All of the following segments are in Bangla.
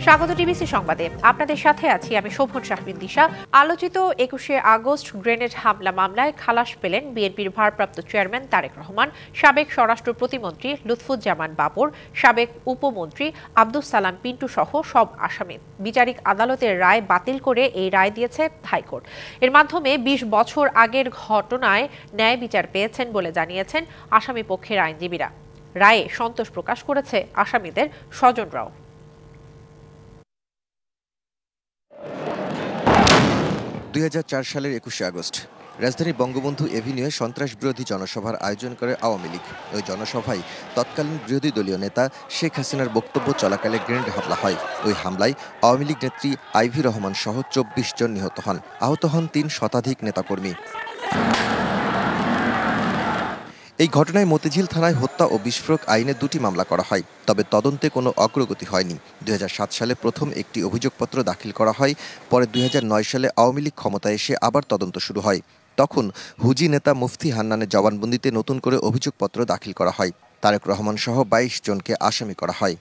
স্বাগত টিবিসি সংবাদে। আপনাদের সাথে আছি আমি শোভন শাহরিন দিশা। আলোচিত ২১শে আগস্ট গ্রেনেড হামলা মামলায় খালাস পেলেন বিএনপির ভারপ্রাপ্ত চেয়ারম্যান তারেক রহমান, সাবেক স্বরাষ্ট্র প্রতিমন্ত্রী লুৎফুজ্জামান বাবর, সাবেক উপমন্ত্রী আব্দুস সালাম পিন্টু সহ সব আসামি। বিচারিক আদালতের রায় বাতিল করে এই রায় দিয়েছে হাইকোর্ট। এর মাধ্যমে ২০ বছর আগের ঘটনায় ন্যায় বিচার পেয়েছেন বলে জানিয়েছেন আসামি পক্ষের আইনজীবীরা। রায়ে সন্তোষ প্রকাশ করেছে আসামিদের স্বজনরাও। ২০০৪ সালের ২১শে আগস্ট রাজধানী বঙ্গবন্ধু এভিনিউয়ে সন্ত্রাস বিরোধী জনসভার আয়োজন করে আওয়ামী লীগ। ওই জনসভায় তৎকালীন বিরোধী দলীয় নেতা শেখ হাসিনার বক্তব্য চলাকালে গ্রেনেড হামলা হয়। ওই হামলায় আওয়ামী লীগ নেত্রী আইভি রহমান সহ ২৪ জন নিহত হন। আহত হন ৩ শতাধিক নেতাকর্মী। এই ঘটনায় মতিঝিল থানায় হত্যা ও বিস্ফোরক আইনে ২টি মামলা করা হয়, তবে তদন্তে কোনো অগ্রগতি হয়নি। ২০০৭ সালে প্রথম একটি অভিযোগপত্র দাখিল করা হয়। পরে ২০০৯ সালে আওয়ামী লীগ ক্ষমতায় এসে আবার তদন্ত শুরু হয়। তখন হুজি নেতা মুফতি হান্নানের জবানবন্দিতে নতুন করে অভিযোগপত্র দাখিল করা হয়। তারেক রহমান সহ ২২ জনকে আসামি করা হয়।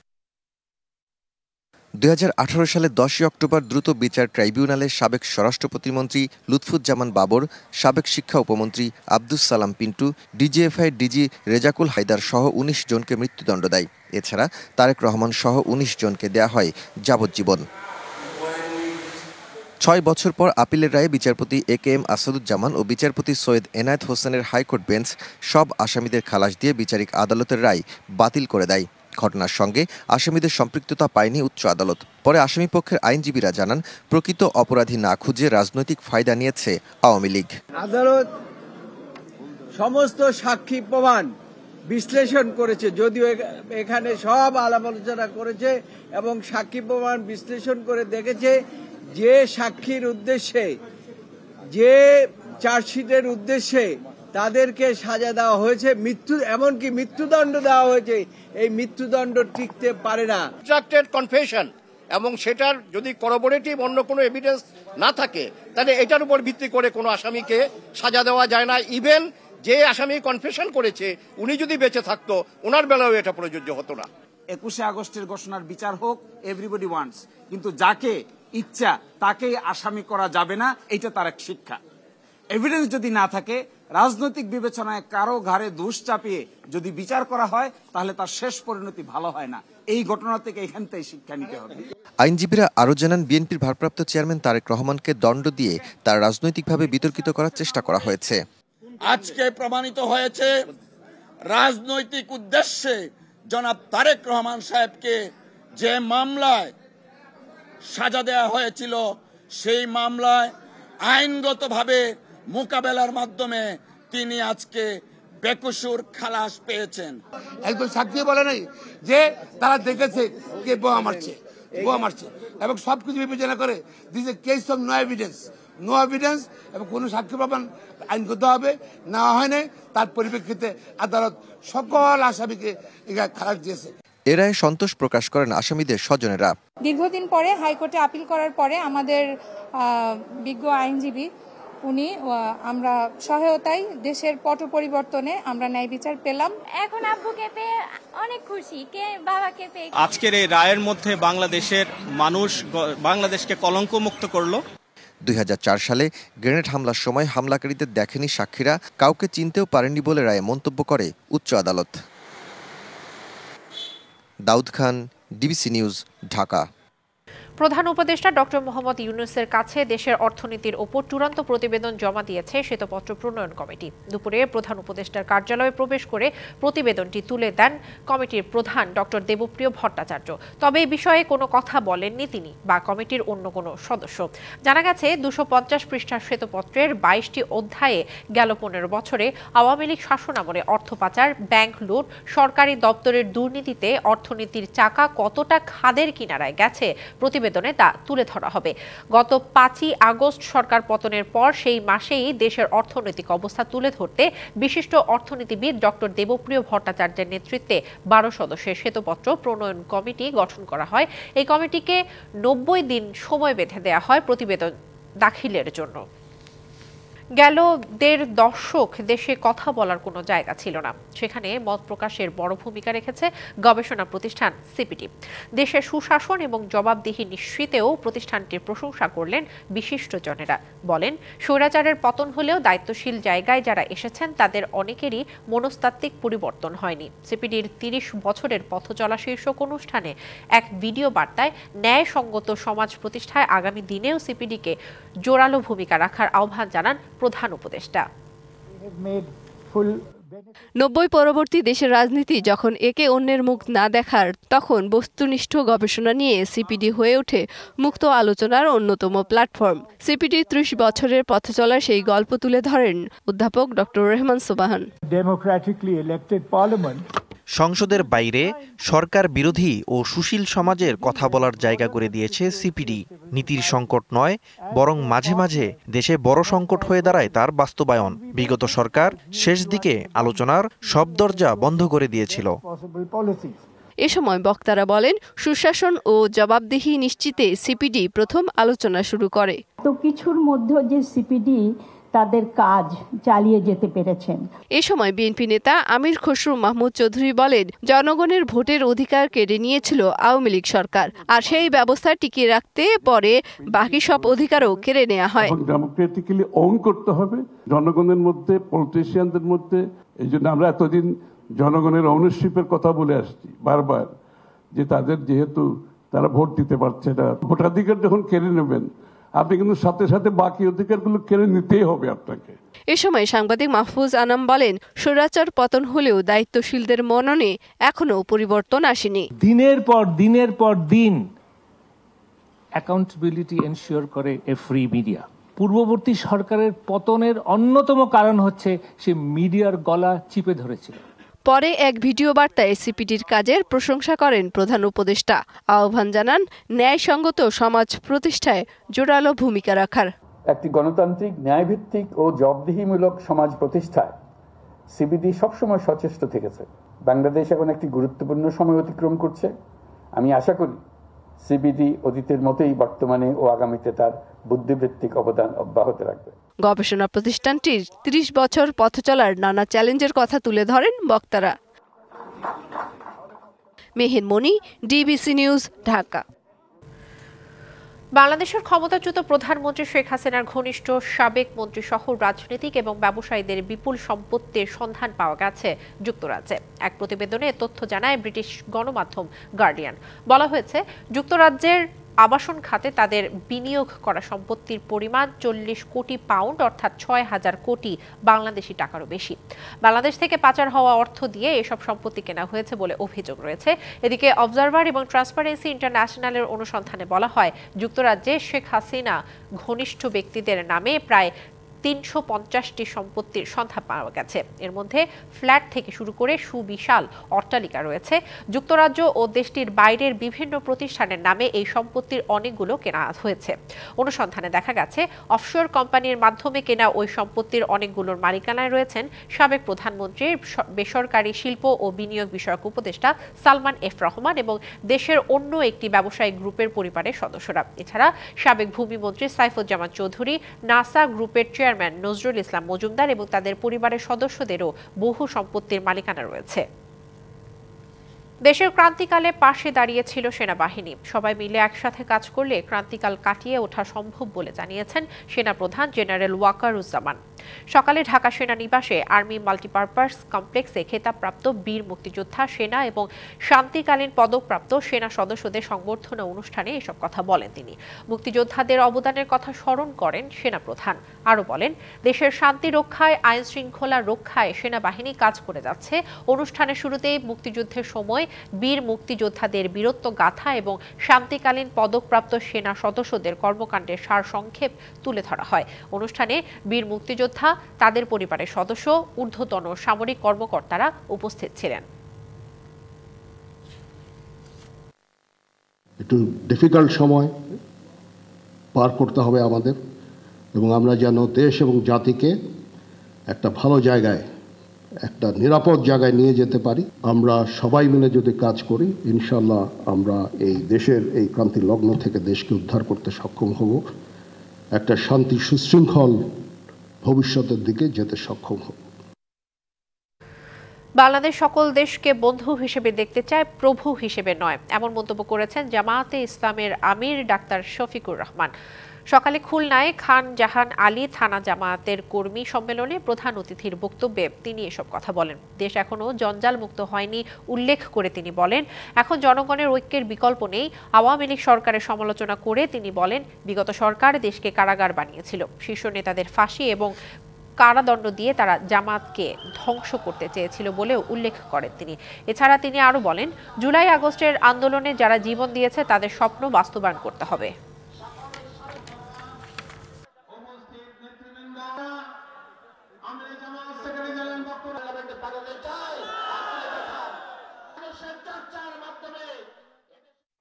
২০১৮ সালের ১০ অক্টোবর দ্রুত বিচার ট্রাইব্যুনালের সাবেক স্বরাষ্ট্র প্রতিমন্ত্রী লুৎফুজ্জামান বাবর, সাবেক শিক্ষা উপমন্ত্রী আব্দুস সালাম পিন্টু, ডিজিএফআই ডিজি রেজাকুল হায়দার সহ ১৯ জনকে মৃত্যুদণ্ড দেয়। এছাড়া তারেক রহমান সহ ১৯ জনকে দেয়া হয় যাবজ্জীবন। ৬ বছর পর আপিলের রায়ে বিচারপতি একেএম আসাদুজ্জামান ও বিচারপতি সৈয়দ এনায়েত হোসেনের হাইকোর্ট বেঞ্চ সব আসামিদের খালাস দিয়ে বিচারিক আদালতের রায় বাতিল করে দেয়। ঘটনার সঙ্গে আসামিদের সম্পৃক্ততা পায়নি উচ্চ আদালত। পরে আসামিপক্ষের আইনজীবীরা জানান, প্রকৃত অপরাধী না খুঁজে রাজনৈতিক ফায়দা নিয়েছে আওয়ামী লীগ। আদালত সমস্ত সাক্ষী প্রমাণ বিশ্লেষণ করেছে, যদিও এখানে সব আলাপ আলোচনা করেছে এবং সাক্ষী প্রমাণ বিশ্লেষণ করে দেখেছে যে সাক্ষীর উদ্দেশ্যে, যে চার্জশিটের উদ্দেশ্যে তাদেরকে সাজা দেওয়া হয়েছে, এমনকি মৃত্যুদণ্ড দেওয়া হয়েছে, এই মৃত্যুদণ্ড টিকতে পারে না। ট্রাক্টেড কনফেশন এবং সেটার যদি করবোরেটিভ অন্য কোনো এভিডেন্স না থাকে, তাহলে এটার উপর ভিত্তি করে কোনো আসামিকে সাজা দেওয়া যায় না। ইভেন যে আসামি কনফেশন করেছে উনি যদি বেঁচে থাকতো, ওনার বেলাও এটা প্রযোজ্য হতো না। ২১শে আগস্টের ঘোষণার বিচার হোক, এভরিবডি ওয়ান্টস, কিন্তু যাকে ইচ্ছা তাকেই আসামি করা যাবে না, এটা তার এক শিক্ষা। এভিডেন্স যদি না থাকে, রাজনৈতিক বিবেচনায় কারো ঘাড়ে দোষ চাপিয়ে যদি বিচার করা হয়, তাহলে তার শেষ পরিণতি ভালো হয় না। এই ঘটনা থেকে এখান থেকে শিক্ষা নিতে হবে। আইনজীবীরা আরও জানান, বিএনপির ভারপ্রাপ্ত চেয়ারম্যান তারেক রহমানকে দণ্ড দিয়ে তার রাজনৈতিকভাবে বিতর্কিত করার চেষ্টা করা হয়েছে। আজকে প্রমাণিত হয়েছে রাজনৈতিক উদ্দেশ্যে জনাব তারেক রহমান সাহেবকে যে মামলায় সাজা দেওয়া হয়েছিল, সেই মামলায় আইনগতভাবে মোকাবেলার মাধ্যমে তিনি আজকে বেকসুর খালাস পেয়েছেন। একজন সাক্ষী বলে নাই যে তারা দেখেছে কে বোমা মারছে এবং সবকিছু বিবেচনা করে this a case of no evidence এবং কোনো সাক্ষী প্রমাণ আইনগত হবে নেওয়া হয় নাই। তার পরিপ্রেক্ষিতে আদালত সকল আসামিকে খালাস দিয়েছে। এ রায়ে সন্তোষ প্রকাশ করেন আসামিদের স্বজনেরা। দীর্ঘদিন পরে হাইকোর্টে আপিল করার পরে আমাদের বিজ্ঞ আইনজীবী উনি আমরা সহায়তায় দেশের পট পরিবর্তনে আমরা ন্যায় বিচার পেলাম। এখন আব্বুকে পেয়ে অনেক খুশি, কে বাবাকে পেয়ে। আজকের এই রায়ের মধ্যে বাংলাদেশের মানুষ বাংলাদেশকে কলঙ্ক মুক্ত করলো। ২০০৪ সালে গ্রেনেড হামলার সময় হামলাকারীদের দেখেনি সাক্ষীরা, কাউকে চিনতেও পারেননি বলে রায়ে মন্তব্য করে উচ্চ আদালত। Daud Khan, DBC news, Dhaka. প্রধান উপদেষ্টা ডক্টর মোহাম্মদ ইউনূসের কাছে দেশের অর্থনীতির ওপর চূড়ান্ত প্রতিবেদন জমা দিয়েছে শ্বেতপত্র প্রণয়ন কমিটি। দুপুরে প্রধান উপদেষ্টার কার্যালয়ে প্রবেশ করে প্রতিবেদনটি তুলে দেন কমিটির প্রধান ডক্টর দেবপ্রিয় ভট্টাচার্য। তবে এই বিষয়ে কোনো কথা বলেননি তিনি বা কমিটির অন্য কোনো সদস্য। জানা গেছে ২৫০ পৃষ্ঠার শ্বেতপত্রের ২২টি অধ্যায়ে গেল ১৫ বছরে আওয়ামী লীগ শাসনামলে অর্থ পাচার, ব্যাংক লুট, সরকারি দপ্তরের দুর্নীতিতে অর্থনীতির চাকা কতটা খাদের কিনারায় গেছে প্রতিবেদনে তা তুলে ধরা হবে। গত ৫ই আগস্ট সরকার পতনের পর সেই মাসেই দেশের অর্থনৈতিক অবস্থা তুলে ধরতে বিশিষ্ট অর্থনীতিবিদ ডক্টর দেবপ্রিয় ভট্টাচার্যের নেতৃত্বে ১২ সদস্যের শ্বেতপত্র প্রণয়ন কমিটি গঠন করা হয়। এই কমিটিকে ৯০ দিন সময় বেঁধে দেওয়া হয় প্রতিবেদন দাখিলের জন্য। গেল ১.৫ দশক দেশে কথা বলার কোনো জায়গা ছিল না। সেখানে মত প্রকাশের বড় ভূমিকা রেখেছে গবেষণা প্রতিষ্ঠান সিপিডি। দেশের সুশাসন এবং জবাবদিহি নিশ্চিতেও প্রতিষ্ঠানটির প্রশংসা করলেন বিশিষ্টজনেরা। বলেন, স্বৈরাচারের পতন হলেও দায়িত্বশীল জায়গায় যারা এসেছেন তাদের অনেকেরই মনস্তাত্ত্বিক পরিবর্তন হয়নি। সিপিডির ৩০ বছরের পথ চলা শীর্ষক অনুষ্ঠানে এক ভিডিও বার্তায় ন্যায়সঙ্গত সমাজ প্রতিষ্ঠায় আগামী দিনেও সিপিডিকে জোরালো ভূমিকা রাখার আহ্বান জানান প্রধান উপদেষ্টা। ৯০ পরবর্তী দেশের রাজনীতি যখন একে অন্যের মুখ না দেখার, তখন বস্তুনিষ্ঠ গবেষণা নিয়ে সিপিডি হয়ে ওঠে মুক্ত আলোচনার অন্যতম প্ল্যাটফর্ম। সিপিডির ৩০ বছরের পথ চলার সেই গল্প তুলে ধরেন অধ্যাপক ডক্টর রেহমান সোবহান। সংসদের বাইরে সরকার বিরোধী ও সুশীল সমাজের কথা বলার জায়গা করে দিয়েছে সিপিডি। নীতির সংকট নয়, বরং মাঝে মাঝে দেশে বড় সংকট হয়ে দাঁড়ায় তার বাস্তবায়ন। বিগত সরকার শেষ দিকে আলোচনার সব দরজা বন্ধ করে দিয়েছিল। এ সময় বক্তারা বলেন, সুশাসন ও জবাবদিহি নিশ্চিতে সিপিডি প্রথম আলোচনা শুরু করে। তো কিছুর মধ্যে যে সিপিডি তাদের কাজ চালিয়ে যেতে পেরেছেন। এ সময় বিএনপি নেতা আমির খসরু মাহমুদ চৌধুরী বলেন, জনগণের ভোটের অধিকার কেড়ে নিয়েছিল আওয়ামী লীগ সরকার, আর সেই ব্যবস্থা টিকিয়ে রাখতে পরে বাকি সব অধিকারও কেড়ে নেওয়া হয়। ডেমোক্রেটিক্যালি ওন করতে হবে জনগণের মধ্যে, পলিটিশিয়ানদের মধ্যে। এই জন্য আমরা এতদিন জনগণের ওনারশিপের কথা বলে আসছি বারবার, যে তাদের যেহেতু তারা ভোট দিতে পারছে না, ভোটাধিকার যখন কেড়ে নেবেন আপনি কিন্তু সাথে সাথে বাকি অধিকারগুলো কেড়ে নিতেই হবে আপনাকে। এ সময় সাংবাদিক মাহফুজ আনাম বলেন, স্বৈরাচার পতন হলেও দায়িত্বশীলদের মননে এখনো পরিবর্তন আসেনি। দিনের পর দিন অ্যাকাউন্টেবিলিটি এনশিওর করে এ ফ্রি মিডিয়া। পূর্ববর্তী সরকারের পতনের অন্যতম কারণ হচ্ছে সে মিডিয়ার গলা চিপে ধরেছিল। পরে এক ভিডিও বার্তায় সিপিডির কাজের প্রশংসা করেন প্রধান উপদেষ্টা। আহ্বান জানান ন্যায়সঙ্গত সমাজ প্রতিষ্ঠায় জোরালো ভূমিকা রাখার। একটি গণতান্ত্রিক, ন্যায়ভিত্তিক ও জবাবদিহিমূলক সমাজ প্রতিষ্ঠায় সিপিডি সবসময় সচেষ্ট থেকেছে। বাংলাদেশ এখন একটি গুরুত্বপূর্ণ সময় অতিক্রম করছে। আমি আশা করি সিপিডি অতীতের মতোই বর্তমানে ও আগামীতে তার বুদ্ধিবৃত্তিক অবদান অব্যাহত রাখবে। গবেষণা প্রতিষ্ঠানটির ৩০ বছর পথ চলার নানা চ্যালেঞ্জের কথা তুলে ধরেন বক্তারা। মেহের মনি, ডিবিসি নিউজ, ঢাকা। বাংলাদেশের ক্ষমতাচ্যুত প্রধানমন্ত্রী শেখ হাসিনার ঘনিষ্ঠ সাবেক মন্ত্রী সহ রাজনীতিক এবং ব্যবসায়ীদের বিপুল সম্পত্তির সন্ধান পাওয়া গেছে যুক্তরাজ্যে। এক প্রতিবেদনে তথ্য জানায় ব্রিটিশ গণমাধ্যম গার্ডিয়ান। বলা হয়েছে, যুক্তরাজ্যের আবাসন খাতে তাদের বিনিয়োগ করা সম্পত্তির পরিমাণ 40 কোটি পাউন্ড, অর্থাৎ 6,000 কোটি বাংলাদেশি টাকারও বেশি। বাংলাদেশ থেকে পাচার হওয়া অর্থ দিয়ে এসব সম্পত্তি কেনা হয়েছে বলে অভিযোগ রয়েছে। এদিকে অবজারভার এবং ট্রান্সপারেন্সি ইন্টারন্যাশনালের অনুসন্ধানে বলা হয়, যুক্তরাজ্যে শেখ হাসিনা ঘনিষ্ঠ ব্যক্তিদের নামে প্রায় 350টি সম্পত্তির সন্ধান পাওয়া গেছে। এর মধ্যে ফ্ল্যাট থেকে শুরু করে সুবিশাল অট্টালিকা রয়েছে। যুক্তরাজ্য ও দেশটির বাইরের বিভিন্ন প্রতিষ্ঠানের নামে এই সম্পত্তির অনেকগুলো কেনা হয়েছে। অনুসন্ধানে দেখা গেছে, অফশোর কোম্পানির মাধ্যমে কেনা ওই সম্পত্তির অনেকগুলোর মালিকানায় রয়েছেন সাবেক প্রধানমন্ত্রীর বেসরকারি শিল্প ও বিনিয়োগ বিষয়ক উপদেষ্টা সালমান এফ রহমান এবং দেশের অন্য একটি ব্যবসায়িক গ্রুপের পরিবারের সদস্যরা। এছাড়া সাবেক ভূমিমন্ত্রী সাইফুজ্জামান চৌধুরী, নাসা গ্রুপের চেয়ারম্যান নজরুল ইসলাম মজুমদার এবং তাদের পরিবারের সদস্যদেরও বহু সম্পত্তির মালিকানা রয়েছে। দেশের ক্রান্তিকালে পাশে দাঁড়িয়েছিল সেনাবাহিনী। সবাই মিলে একসাথে কাজ করলে ক্রান্তিকাল কাটিয়ে ওঠা সম্ভব বলে জানিয়েছেন সেনাপ্রধান জেনারেল ওয়াকারুজ্জামান। সকালে ঢাকা সেনানিবাসে আর্মি মাল্টিপারপাস কমপ্লেক্সে খেতাবপ্রাপ্ত বীর মুক্তিযোদ্ধা, সেনা এবং শান্তিকালীন পদকপ্রাপ্ত সেনা সদস্যদের সংবর্ধনা অনুষ্ঠানে এসব কথা বলেন তিনি। মুক্তিযোদ্ধাদের অবদানের কথা স্মরণ করেন সেনাপ্রধান। আরও বলেন, দেশের শান্তি রক্ষায়, আইন শৃঙ্খলা রক্ষায় সেনাবাহিনী কাজ করে যাচ্ছে। অনুষ্ঠানের শুরুতেই মুক্তিযুদ্ধের সময় বীর মুক্তিযোদ্ধাদের বীরত্ব গাথা এবং শান্তিকালীন পদকপ্রাপ্ত সেনা সদস্যদের কর্মকাণ্ডের সারসংক্ষেপ তুলে ধরা হয়। অনুষ্ঠানে বীর মুক্তিযোদ্ধা, তাদের পরিবারের সদস্য, ঊর্ধ্বতন সামরিক কর্মকর্তারা উপস্থিত ছিলেন। একটু ডিফিকাল্ট সময় পার করতে হবে আমাদের, এবং আমরা যেন দেশ এবং জাতিকে একটা ভালো জায়গায়, একটা নিরাপদ জায়গায় নিয়ে যেতে পারি। আমরা সবাই মিলে যদি কাজ করি, ইনশাল্লাহ আমরা এই দেশের এই ক্রান্তি লগ্ন থেকে দেশকে উদ্ধার করতে সক্ষম হব। একটা শান্তি সুশৃঙ্খল ভবিষ্যতের দিকে যেতে সক্ষম হব। বাংলাদেশ সকল দেশকে বন্ধু হিসেবে দেখতে চায়, প্রভু হিসেবে নয়, এমন মন্তব্য করেছেন জামায়াতে ইসলামের আমির ডাক্তার শফিকুর রহমান। সকালে খুলনায় খান জাহান আলী থানা জামায়াতের কর্মী সম্মেলনে প্রধান অতিথির বক্তব্যে তিনি এসব কথা বলেন। দেশ এখনো জঞ্জাল মুক্ত হয়নি উল্লেখ করে তিনি বলেন, এখন জনগণের ঐক্যের বিকল্প নেই। আওয়ামী লীগ সরকারের সমালোচনা করে তিনি বলেন, বিগত সরকার দেশকে কারাগার বানিয়েছিল, শীর্ষ নেতাদের ফাঁসি এবং কারাদণ্ড দিয়ে তারা জামাতকে ধ্বংস করতে চেয়েছিল বলেও উল্লেখ করেন তিনি। এছাড়া তিনি আরো বলেন, জুলাই আগস্টের আন্দোলনে যারা জীবন দিয়েছে তাদের স্বপ্ন বাস্তবায়ন করতে হবে।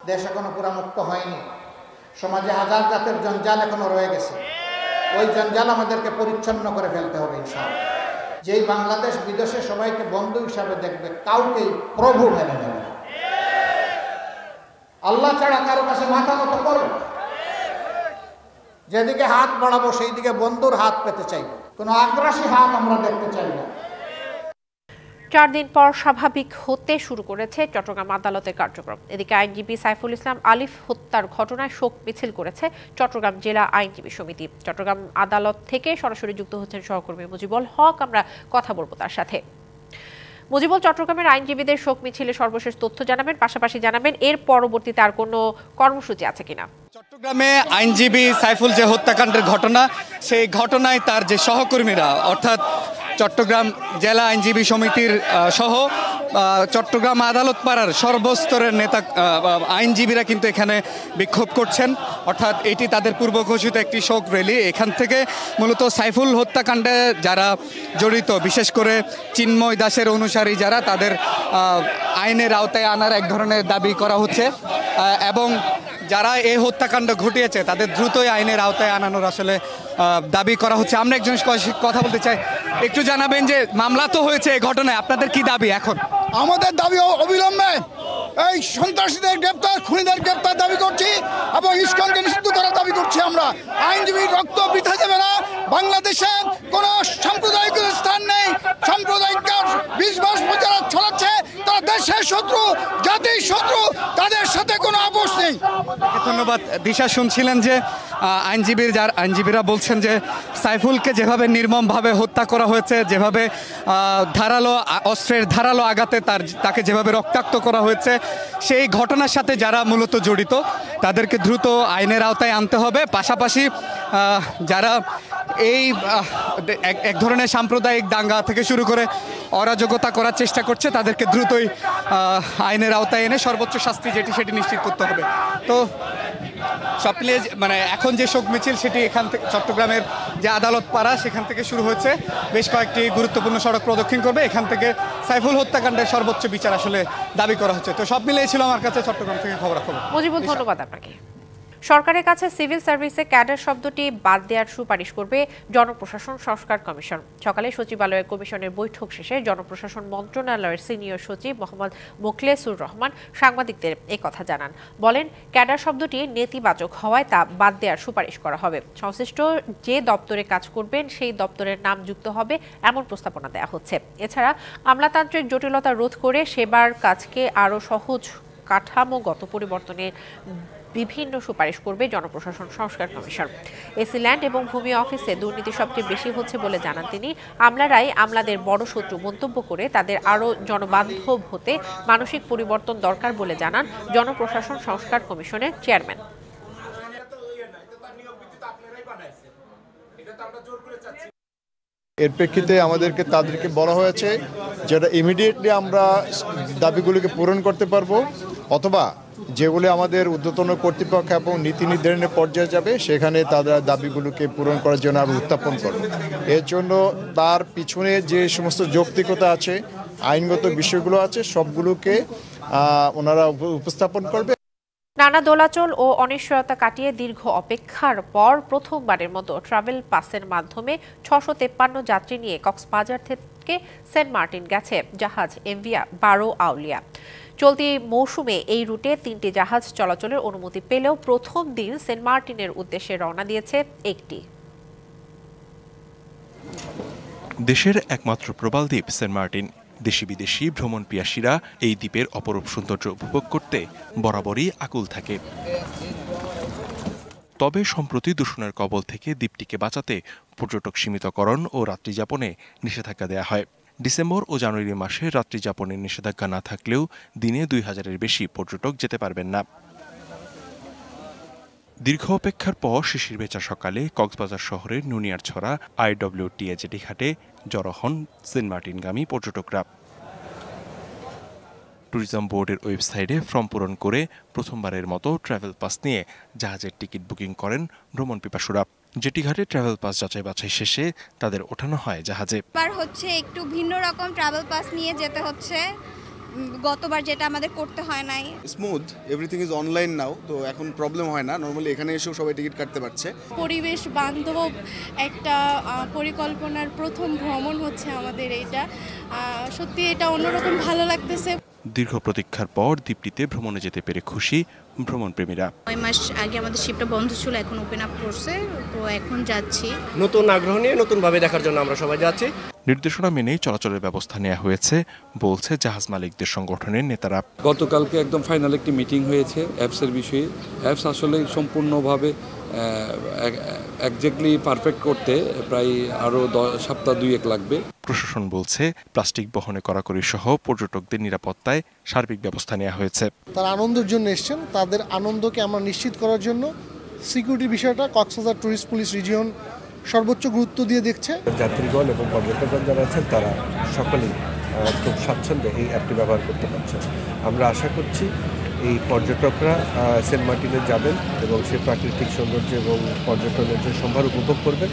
দেশ এখনো পুরা মুক্ত হয়নি, সমাজে হাজার জাতের জঞ্জাল এখনো রয়ে গেছে। ওই জঞ্জাল আমাদেরকে পরিচ্ছন্ন করে ফেলতে হবে ইনশাআল্লাহ। যেই বাংলাদেশ বিদেশে সবাইকে বন্ধু হিসাবে দেখবে, কাউকেই প্রভু মেনে নেবে না, আল্লাহ ছাড়া কারো কাছে মাথা নত করবে। যেদিকে হাত বাড়াবো সেই দিকে বন্ধুর হাত পেতে চাইব, কোনো আগ্রাসী হাত আমরা দেখতে চাই না। 4 দিন পর স্বাভাবিক হতে শুরু করেছে চট্টগ্রাম আদালতের কার্যক্রম। এদিকে আইনজীবী সাইফুল ইসলাম আলিফ হত্যার ঘটনায় শোক মিছিল করেছে চট্টগ্রাম জেলা আইনজীবী সমিতি। চট্টগ্রাম আদালত থেকে সরাসরি যুক্ত হচ্ছেন সহকর্মী মুজিবুল হক, আমরা কথা বলবো তার সাথে। মুজিবুল, চট্টগ্রামের আইনজীবীদের শোক মিছিলে সর্বশেষ তথ্য জানাবেন, পাশাপাশি জানাবেন এর পরবর্তীতে আর কোনো কর্মসূচি আছে কিনা। চট্টগ্রামে আইনজীবী সাইফুল যে হত্যাকাণ্ডের ঘটনা, সেই ঘটনায় তার যে সহকর্মীরা অর্থাৎ চট্টগ্রাম জেলা আইনজীবী সমিতির সহ চট্টগ্রাম আদালত পাড়ার সর্বস্তরের নেতা আইনজীবীরা কিন্তু এখানে বিক্ষোভ করছেন। অর্থাৎ এটি তাদের পূর্ব ঘোষিত একটি শোক র্যালি। এখান থেকে মূলত সাইফুল হত্যাকাণ্ডে যারা জড়িত, বিশেষ করে চিন্ময় দাসের অনুসারী যারা, তাদের আইনের আওতায় আনার এক ধরনের দাবি করা হচ্ছে এবং যারা এই হত্যাকাণ্ড ঘটিয়েছে তাদের দ্রুতই আইনের আওতায় আনানোর আসলে দাবি করা হচ্ছে। আমরা একজন কথা বলতে চাই, একটু জানাবেন যে মামলা তো হয়েছে এই ঘটনায়, আপনাদের কি দাবি এখন? আমাদের দাবি অবিলম্বে এই সন্ত্রাসীদের গ্রেপ্তার, খুনিদের গ্রেপ্তার দাবি করছি এবং ইসকনকে নিষিদ্ধ করার দাবি করছি। আমরা আইনজীবীর রক্ত বৃথা যাবে না। বাংলাদেশে কোনো সাম্প্রদায়িক স্থান নেই। সাম্প্রদায়িক 20 যারা ছড়াচ্ছে তারা দেশের শত্রু, জাতির শত্রু, তাদের সাথে কোনো আপোষ নেই। ধন্যবাদ। দিশা শুনছিলেন যে আইনজীবীরা বলছেন যে সাইফুলকে যেভাবে নির্মমভাবে হত্যা করা হয়েছে, যেভাবে অস্ত্রের ধারালো আঘাতে তাকে যেভাবে রক্তাক্ত করা হয়েছে, সেই ঘটনার সাথে যারা মূলত জড়িত তাদেরকে দ্রুত আইনের আওতায় আনতে হবে। পাশাপাশি যারা এই এক ধরনের সাম্প্রদায়িক দাঙ্গা থেকে শুরু করে অরাজকতা করার চেষ্টা করছে তাদেরকে দ্রুতই আইনের আওতায় এনে সর্বোচ্চ শাস্তি সেটি নিশ্চিত করতে হবে। তো সব মিলিয়ে মানে এখন যে শোক মিছিল সেটি এখান থেকে চট্টগ্রামের যে আদালত পাড়া সেখান থেকে শুরু হচ্ছে, বেশ কয়েকটি গুরুত্বপূর্ণ সড়ক প্রদক্ষিণ করবে। এখান থেকে সাইফুল হত্যাকাণ্ডের সর্বোচ্চ বিচার আসলে দাবি করা হচ্ছে। তো সব মিলিয়ে ছিল আমার কাছে চট্টগ্রাম থেকে খবরাখবর। মুজিবুল, ধন্যবাদ আপনাকে। সরকারের কাছে সিভিল সার্ভিসে ক্যাডার শব্দটি বাদ দেওয়ার সুপারিশ করবে জনপ্রশাসন সংস্কার কমিশন। সকালে সচিবালয়ের কমিশনের বৈঠক শেষে জনপ্রশাসন মন্ত্রণালয়ের সিনিয়র সচিব মোহাম্মদ মোখলেসুর রহমান সাংবাদিকদের এই কথা জানান। বলেন, ক্যাডার শব্দটি নেতিবাচক হওয়ায় তা বাদ দেওয়ার সুপারিশ করা হবে। সংশ্লিষ্ট যে দপ্তরে কাজ করবেন সেই দপ্তরের নাম যুক্ত হবে এমন প্রস্তাবনা দেওয়া হচ্ছে। এছাড়া আমলাতান্ত্রিক জটিলতা রোধ করে সেবার কাজকে আরও সহজ কাঠামোগত পরিবর্তনের বিভিন্ন সুপারিশ করবে জনপ্রশাসন সংস্কার কমিশন। এসি ল্যান্ড এবং ভূমি অফিসে দুর্নীতি সবচেয়ে বেশি হচ্ছে বলে জানান তিনি। আমলারাই আমলাদের বড় শত্রু মন্তব্য করে তাদের আরও জনবান্ধব হতে মানসিক পরিবর্তন দরকার বলে জানান জনপ্রশাসন সংস্কার কমিশনের চেয়ারম্যান। এর প্রেক্ষিতে আমাদেরকে তাদেরকে বলা হয়েছে যেটা ইমিডিয়েটলি আমরা দাবিগুলিকে পূরণ করতে পারবো, অথবা যেগুলি আমাদের ঊর্ধ্বতন কর্তৃপক্ষ এবং নীতি নির্ধারণের পর্যায়ে যাবে সেখানে তাদের দাবিগুলোকে পূরণ করার জন্য আমরা উত্থাপন করব। এর জন্য তার পিছনে যে সমস্ত যৌক্তিকতা আছে, আইনগত বিষয়গুলো আছে, সবগুলোকে ওনারা উপস্থাপন করবে। নানা দোলাচল ও অনিশ্চয়তা কাটিয়ে দীর্ঘ অপেক্ষার পর প্রথমবারের মতো ট্রাভেল পাসের মাধ্যমে 653 যাত্রী নিয়ে কক্সবাজার থেকে সেন্ট মার্টিন গেছে জাহাজ এমভি বারো আউলিয়া। চলতি মৌসুমে এই রুটে 3টি জাহাজ চলাচলের অনুমতি পেলেও প্রথম দিন সেন্ট মার্টিনের উদ্দেশ্যে রওনা দিয়েছে একটি। দেশের একমাত্র প্রবাল দ্বীপ সেন্ট মার্টিন। দেশি বিদেশি ভ্রমণ পিয়াসীরা এই দ্বীপের অপরূপ সৌন্দর্য উপভোগ করতে বরাবরই আকুল থাকে। তবে সম্প্রতি দূষণের কবল থেকে দ্বীপটিকে বাঁচাতে পর্যটক সীমিতকরণ ও রাত্রিযাপনে নিষেধাজ্ঞা দেয়া হয়। ডিসেম্বর ও জানুয়ারি মাসে রাত্রিযাপনের নিষেধাজ্ঞা না থাকলেও দিনে 2000-এর বেশি পর্যটক যেতে পারবেন না। দীর্ঘ অপেক্ষার পর শিশির ভেজা সকালে কক্সবাজার শহরের নুনিয়ারছড়া IWTA জেটি ঘাটে জড়ো হন সেন্ট মার্টিনগামী পর্যটকরা। ট্যুরিজম বোর্ডের ওয়েবসাইটে ফর্ম পূরণ করে প্রথমবারের মতো ট্রাভেল পাস নিয়ে জাহাজের টিকিট বুকিং করেন ভ্রমণ পিপাসুরা। জেটি ঘাটে ট্রাভেল পাস যাচাই বাছাই শেষে তাদের ওঠানো হয় জাহাজে। এবার হচ্ছে একটু ভিন্ন রকম ট্রাভেল পাস নিয়ে যেতে হচ্ছে, গতবার যেটা আমাদের করতে হয় নাই। স্মুথ, এভরিথিং ইজ অনলাইন নাও, তো এখন প্রবলেম হয় না। নরমালি এখানে এসেও সবাই টিকিট কাটতে পারছে। পরিবেশ বান্ধব একটা পরিকল্পনার প্রথম ভ্রমণ হচ্ছে আমাদের এইটা, সত্যি এটা অন্যরকম ভালো লাগতেছে। দীর্ঘ প্রতীক্ষার পর দ্বীপটিতে ভ্রমণে যেতে পেরে খুশি ভ্রমণ প্রেমীরা। 9 মাস আগে আমাদের শিপটা বন্ধ ছিল, এখন ওপেন আপ করছে, তো এখন যাচ্ছি। নতুন আগ্রহ নিয়ে নতুনভাবে দেখার জন্য আমরা সবাই যাচ্ছি। নির্দেশনা মেনেই চলাচলের ব্যবস্থা নেওয়া হয়েছে বলছে জাহাজ মালিকদের সংগঠনের নেতারা। গতকালকে একদম ফাইনাল একটি মিটিং হয়েছে অ্যাপসের বিষয়ে। অ্যাপস আসলে সম্পূর্ণভাবে একজ্যাক্টলি পারফেক্ট করতে প্রায় আরও সপ্তাহ 2-1 লাগবে। প্রশাসন বলছে প্লাস্টিক বহনে কড়াকড়ি সহ পর্যটকদের নিরাপত্তায় সার্বিক ব্যবস্থা নেওয়া হয়েছে। তারা আনন্দের জন্য এসছেন, তাদের আনন্দকে আমরা নিশ্চিত করার জন্য সিকিউরিটির বিষয়টা কক্সবাজার ট্যুরিস্ট পুলিশ রিজিয়ন সর্বোচ্চ গুরুত্ব দিয়ে দেখছে। যাত্রীগণ এবং পর্যটকগণ যারা আছেন তারা সকলেই খুব স্বাচ্ছন্দ্যে এই অ্যাপটি ব্যবহার করতে পারছেন। আমরা আশা করছি এই পর্যটকরা সেন্ট মার্টিনে যাবেন এবং সে প্রাকৃতিক সৌন্দর্য এবং পর্যটনের যে সম্ভার উপভোগ করবেন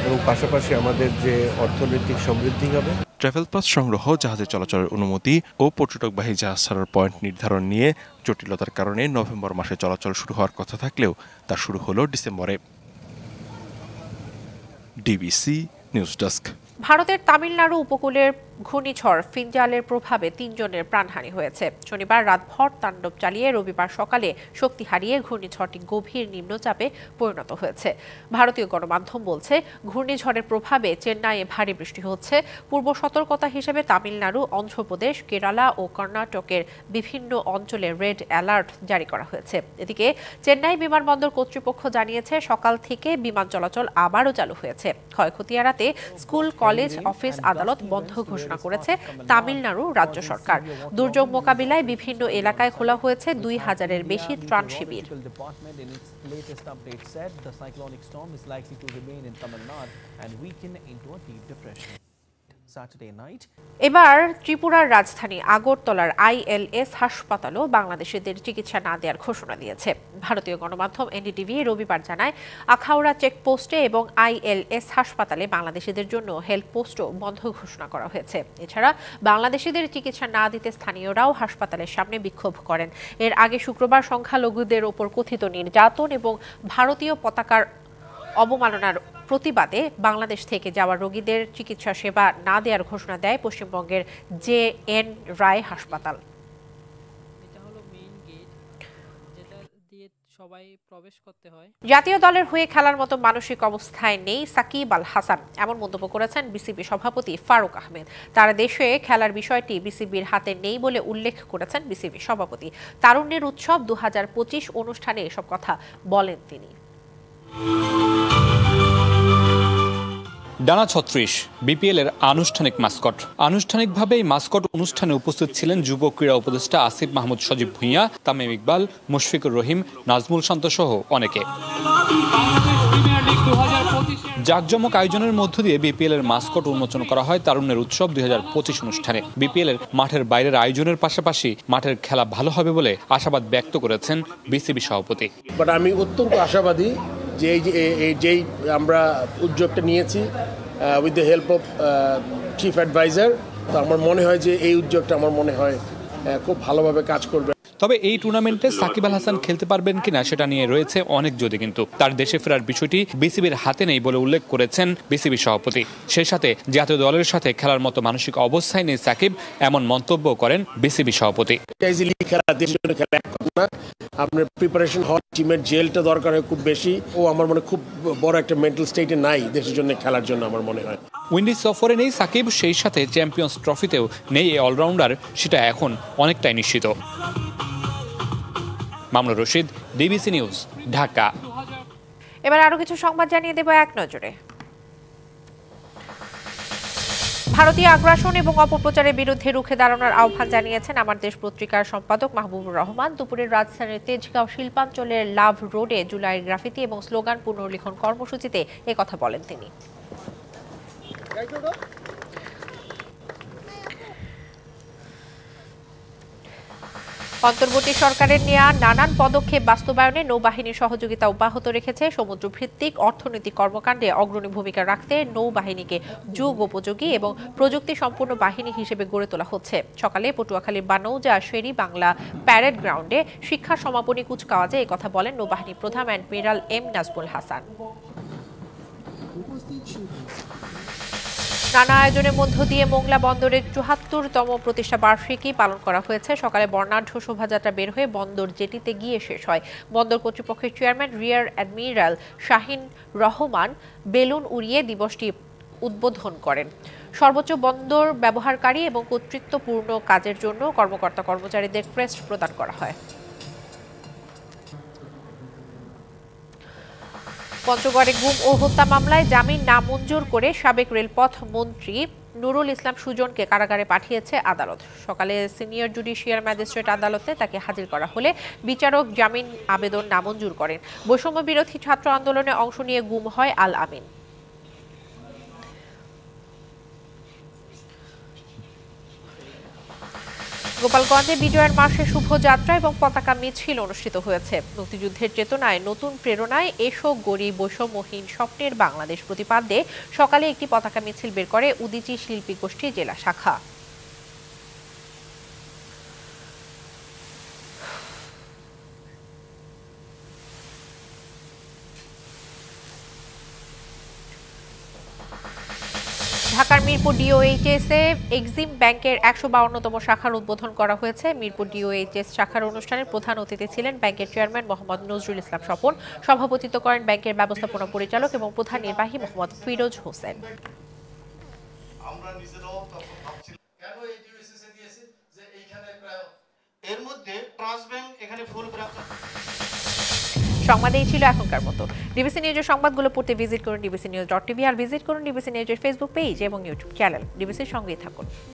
এবং পাশাপাশি আমাদের যে অর্থনৈতিক সমৃদ্ধি হবে। ট্রাভেল পাস সংগ্রহ, জাহাজে চলাচলের অনুমতি ও পর্যটকবাহী জাহাজ ছাড়ার পয়েন্ট নির্ধারণ নিয়ে জটিলতার কারণে নভেম্বর মাসে চলাচল শুরু হওয়ার কথা থাকলেও তা শুরু হলো ডিসেম্বরে। DBC news desk. ভারতের তামিলনাড়ু উপকূলের ঘূর্ণিঝড় ফিনজালের প্রভাবে 3 জনের প্রাণহানি হয়েছে। শনিবার রাতভর তাণ্ডব চালিয়ে রবিবার সকালে শক্তি হারিয়ে ঘূর্ণিঝড়টি গভীর নিম্নচাপে পরিণত হয়েছে। ভারতীয় গণমাধ্যম বলছে ঘূর্ণিঝড়ের প্রভাবে চেন্নাইয়ে ভারী বৃষ্টি হচ্ছে। পূর্ব সতর্কতা হিসেবে তামিলনাড়ু, অন্ধ্রপ্রদেশ, কেরালা ও কর্ণাটকের বিভিন্ন অঞ্চলে রেড অ্যালার্ট জারি করা হয়েছে। এদিকে চেন্নাই বিমানবন্দর কর্তৃপক্ষ জানিয়েছে সকাল থেকে বিমান চলাচল আবারও চালু হয়েছে। ক্ষয়ক্ষতি এড়াতে স্কুল, কলেজ, অফিস, আদালত বন্ধ ঘোষণা করেছে তামিলনাড়ু রাজ্য সরকার। দুর্যোগ মোকাবিলায় বিভিন্ন এলাকায় খোলা হয়েছে 2000-এর বেশি ত্রাণ শিবির। এবার ত্রিপুরার রাজধানী আগরতলার ILS হাসপাতালও বাংলাদেশিদের চিকিৎসা না দেওয়ার ঘোষণা দিয়েছে। ভারতীয় গণমাধ্যম NDTV রবিবার জানায় আখাউড়া চেকপোস্টে এবং ILS হাসপাতালে বাংলাদেশিদের জন্য হেল্প পোস্টও বন্ধ ঘোষণা করা হয়েছে। এছাড়া বাংলাদেশিদের চিকিৎসা না দিতে স্থানীয়রাও হাসপাতালের সামনে বিক্ষোভ করেন। এর আগে শুক্রবার সংখ্যালঘুদের ওপর কথিত নির্যাতন এবং ভারতীয় পতাকার অবমাননার প্রতিবাদে বাংলাদেশ থেকে যাওয়া রোগীদের চিকিৎসা সেবা না দেওয়ার ঘোষণা দেয় পশ্চিমবঙ্গের JN রায় হাসপাতাল। জাতীয় দলের হয়ে খেলার মতো মানসিক অবস্থায় নেই সাকিব আল হাসান, এমন মন্তব্য করেছেন বিসিবি সভাপতি ফারুক আহমেদ। তার দেশে খেলার বিষয়টি বিসিবির হাতে নেই বলে উল্লেখ করেছেন বিসিবি সভাপতি। তারুণ্যের উৎসব 2025 অনুষ্ঠানে এসব কথা বলেন তিনি। ডানা 36 বিপিএল এর আনুষ্ঠানিক মাস্কট। আনুষ্ঠানিকভাবে এই মাস্কট অনুষ্ঠানে উপস্থিত ছিলেন যুব ক্রীড়া উপদেষ্টা আসিফ মাহমুদ সজীব ভুঁইয়া, তামিম ইকবাল, মুশফিকুর রহিম, নাজমুল শান্ত সহ অনেকে। জাকজমক আয়োজনের মধ্য দিয়ে বিপিএল এর মাস্কট উন্মোচন করা হয় তারুণ্যের উৎসব 2025 অনুষ্ঠানে। বিপিএল এর মাঠের বাইরের আয়োজনের পাশাপাশি মাঠের খেলা ভালো হবে বলে আশাবাদ ব্যক্ত করেছেন বিসিবি সভাপতি। বাট আমি অত্যন্ত আশাবাদী যে যেই আমরা উদ্যোগটা নিয়েছি with the help of chief adviser, তো আমার মনে হয় যে এই উদ্যোগটা আমার মনে হয় খুব ভালোভাবে কাজ করবে। তবে এই টুর্নামেন্টে সাকিব আল হাসান খেলতে পারবেন কিনা সেটা নিয়ে রয়েছে অনেক যদি, কিন্তু তার দেশে ফেরার বিষয়টি বিসিবির হাতে নেই বলে উল্লেখ করেছেন বিসিবি সভাপতি। সেই সাথে জাতীয় দলের সাথে খেলার মতো মানসিক অবস্থায় নেই সাকিব, এমন মন্তব্য করেন বিসিবি সভাপতি। আপনার প্রিপারেশন হওয়ার টিমের জেলটা দরকার হয় খুব বেশি, ও আমার মনে খুব বড় একটা মেন্টাল স্টেটে নাই দেশের জন্য খেলার জন্য আমার মনে হয়। উইন্ডিজ সফরে নেই সাকিব, সেই সাথে চ্যাম্পিয়ন্স ট্রফিতেও নেই এই অলরাউন্ডার, সেটা এখন অনেকটাই নিশ্চিত। Mamunur Rashid, DBC news, Dhaka. এবার আরো কিছু সংবাদ জানিয়ে দেব এক নজরে। ভারতীয় আগ্রাসন এবং অপপ্রচারের বিরুদ্ধে রুখে দাঁড়ানোর আহ্বান জানিয়েছেন আমার দেশ পত্রিকার সম্পাদক মাহবুবুর রহমান। দুপুরের রাজধানীর তেজগাঁও শিল্পাঞ্চলের লাভ রোডে জুলাইয়ের গ্রাফিতি এবং স্লোগান পুনর্লিখন কর্মসূচিতে একথা বলেন তিনি। অন্তর্বর্তী সরকারের নেওয়া নানান পদক্ষেপ বাস্তবায়নে নৌবাহিনীর সহযোগিতা অব্যাহত রেখেছে। সমুদ্রভিত্তিক অর্থনৈতিক কর্মকাণ্ডে অগ্রণী ভূমিকা রাখতে নৌবাহিনীকে যুগ উপযোগী এবং প্রযুক্তি সম্পন্ন বাহিনী হিসেবে গড়ে তোলা হচ্ছে। সকালে পটুয়াখালীর বানৌজা শেরি বাংলা প্যারেড গ্রাউন্ডে শিক্ষা সমাপনী কুচকাওয়াজে একথা বলেন নৌবাহিনী প্রধান অ্যাডমিরাল এম নাজমুল হাসান। নানা আয়োজনের মধ্য দিয়ে মোংলা বন্দরের ৭৪তম প্রতিষ্ঠা বার্ষিকী পালন করা হয়েছে। সকালে বর্ণাঢ্য শোভাযাত্রা বের হয়ে বন্দর জেটিতে গিয়ে শেষ হয়। বন্দর কর্তৃপক্ষের chairman rear admiral Shahin Rahman balloon উড়িয়ে দিবসটি উদ্বোধন করেন। সর্বোচ্চ বন্দর ব্যবহারকারী এবং কর্তৃত্বপূর্ণ কাজের জন্য কর্মকর্তা কর্মচারীদের ক্রেস্ট প্রদান করা হয়। পঞ্চগড়ে গুম ও হত্যা মামলায় জামিন নামঞ্জুর করে সাবেক রেলপথ মন্ত্রী নুরুল ইসলাম সুজনকে কারাগারে পাঠিয়েছে আদালত। সকালে সিনিয়র জুডিশিয়াল ম্যাজিস্ট্রেট আদালতে তাকে হাজির করা হলে বিচারক জামিন আবেদন নামঞ্জুর করেন। বৈষম্য বিরোধী ছাত্র আন্দোলনে অংশ নিয়ে গুম হয় আল আমিন। গোপালগঞ্জে বিজয়ের মাসে শুভযাত্রা এবং পতাকা মিছিল অনুষ্ঠিত হয়েছে। মুক্তিযুদ্ধের চেতনায় নতুন প্রেরণায় এসো গড়ি বৈষম্যহীন স্বপ্নের বাংলাদেশ প্রতিপাদ্যে সকালে একটি পতাকা মিছিল বের করে উদীচী শিল্পী গোষ্ঠী জেলা শাখা। ঢাকার মিরপুর ডিওএইচএস এ এক্সিম ব্যাংকের ১৫২তম শাখার উদ্বোধন করা হয়েছে। মিরপুর ডিওএইচএস শাখার অনুষ্ঠানের প্রধান অতিথি ছিলেন ব্যাংকের চেয়ারম্যান মোহাম্মদ নজরুল ইসলাম স্বপন। সভাপতিত্ব করেন ব্যাংকের ব্যবস্থাপনা পরিচালক এবং প্রধান নির্বাহী মোহাম্মদ ফিরোজ হোসেন। সংবাদ এই ছিল এখনকার মতো। ডিবিসি নিউজের সংবাদগুলো পড়তে ভিজিট করুন dbcnews.tv আর ভিজিট করুন ডিবিসি নিউজের ফেসবুক পেজ এবং ইউটিউব চ্যানেল। ডিবিসির সঙ্গেই থাকুন।